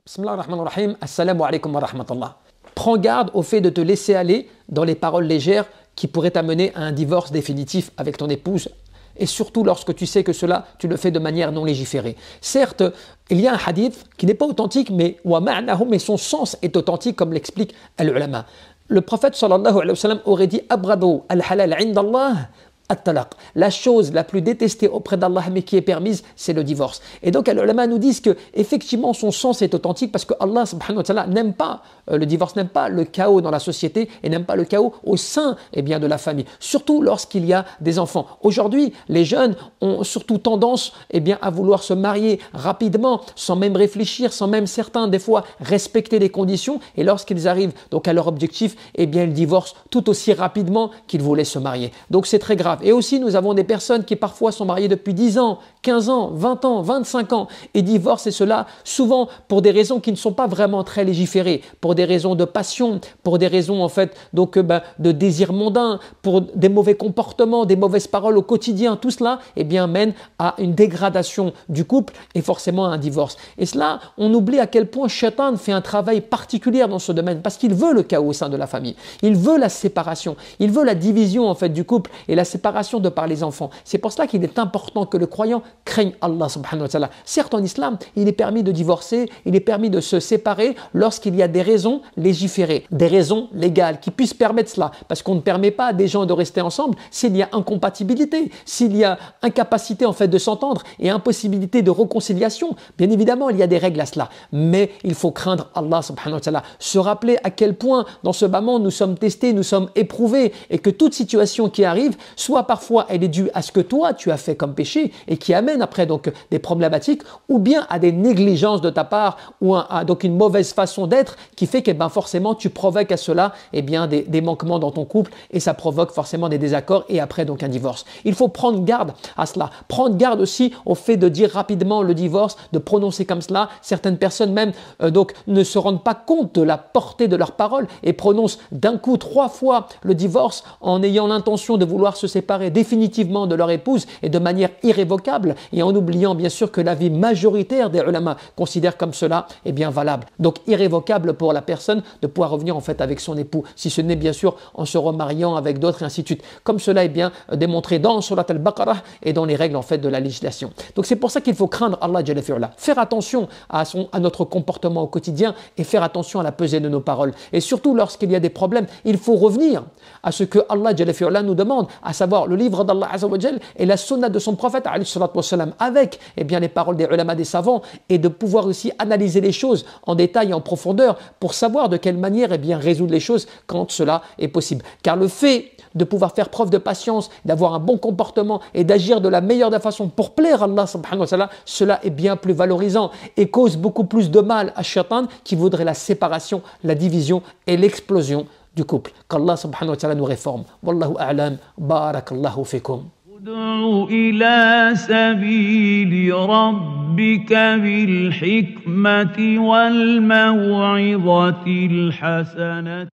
Bismillah ar-Rahman ar-Rahim, Assalamu alaikum wa rahmatullah. Prends garde au fait de te laisser aller dans les paroles légères qui pourraient t'amener à un divorce définitif avec ton épouse, et surtout lorsque tu sais que cela, tu le fais de manière non légiférée. Certes, il y a un hadith qui n'est pas authentique, mais son sens est authentique, comme l'explique al-ulama. Le prophète sallallahu alayhi wa sallam aurait dit « Abradu al-halal indallah » at-talaq. La chose la plus détestée auprès d'Allah mais qui est permise, c'est le divorce. Et donc les ulama nous disent que effectivement son sens est authentique parce que Allah subhanahu wa ta'ala n'aime pas le divorce, n'aime pas le chaos dans la société et n'aime pas le chaos au sein de la famille, surtout lorsqu'il y a des enfants. Aujourd'hui, les jeunes ont surtout tendance à vouloir se marier rapidement, sans même réfléchir, sans même certains des fois respecter les conditions, et lorsqu'ils arrivent donc à leur objectif, ils divorcent tout aussi rapidement qu'ils voulaient se marier. Donc c'est très grave. Et aussi, nous avons des personnes qui parfois sont mariées depuis 10 ans, 15 ans, 20 ans, 25 ans et divorcent, et cela souvent pour des raisons qui ne sont pas vraiment très légiférées, pour des raisons de passion, pour des raisons de désir mondain, pour des mauvais comportements, des mauvaises paroles au quotidien. Tout cela mène à une dégradation du couple et forcément à un divorce. Et cela, on oublie à quel point Shaitan fait un travail particulier dans ce domaine parce qu'il veut le chaos au sein de la famille. Il veut la séparation, il veut la division du couple et la séparation de par les enfants. C'est pour cela qu'il est important que le croyant craigne Allah subhanahu wa ta'ala. Certes, en islam, il est permis de divorcer, il est permis de se séparer lorsqu'il y a des raisons légiférées, des raisons légales qui puissent permettre cela. Parce qu'on ne permet pas à des gens de rester ensemble s'il y a incompatibilité, s'il y a incapacité de s'entendre et impossibilité de réconciliation. Bien évidemment, il y a des règles à cela. Mais il faut craindre Allah subhanahu wa ta'ala. Se rappeler à quel point dans ce bas monde nous sommes testés, nous sommes éprouvés et que toute situation qui arrive, soit parfois elle est due à ce que toi tu as fait comme péché et qui amène après donc des problématiques, ou bien à des négligences de ta part ou donc une mauvaise façon d'être qui fait que forcément tu provoques à cela des manquements dans ton couple et ça provoque forcément des désaccords et après donc un divorce. Il faut prendre garde à cela. Prendre garde aussi au fait de dire rapidement le divorce, de prononcer comme cela. Certaines personnes même ne se rendent pas compte de la portée de leurs paroles et prononcent d'un coup 3 fois le divorce en ayant l'intention de vouloir se séparer définitivement de leur épouse et de manière irrévocable et en oubliant bien sûr que l'avis majoritaire des ulama considère comme cela valable. Donc irrévocable pour la personne de pouvoir revenir avec son époux, si ce n'est bien sûr en se remariant avec d'autres et ainsi de suite. Comme cela est bien démontré dans Surat al-Baqarah et dans les règles de la législation. Donc c'est pour ça qu'il faut craindre Allah Jalla fi'ala. Faire attention à notre comportement au quotidien et faire attention à la pesée de nos paroles. Et surtout lorsqu'il y a des problèmes, il faut revenir à ce que Allah Jalla fi'ala nous demande, à savoir le livre d'Allah Azza wa Jal et la sunna de son prophète alayhi salatu wassalam, avec les paroles des ulama, des savants, et de pouvoir aussi analyser les choses en détail et en profondeur pour savoir de quelle manière résoudre les choses quand cela est possible. Car le fait de pouvoir faire preuve de patience, d'avoir un bon comportement et d'agir de la meilleure des façons pour plaire à Allah subhanahu wa ta'ala, cela est bien plus valorisant et cause beaucoup plus de mal à Shaitan qui voudrait la séparation, la division et l'explosion du couple. Qu'Allah subhanahu wa ta'ala nous réforme. Wallahu a'lam. Barakallahu fikum. ادع إلى سبيل ربك بالحكمة والموعظة الحسنة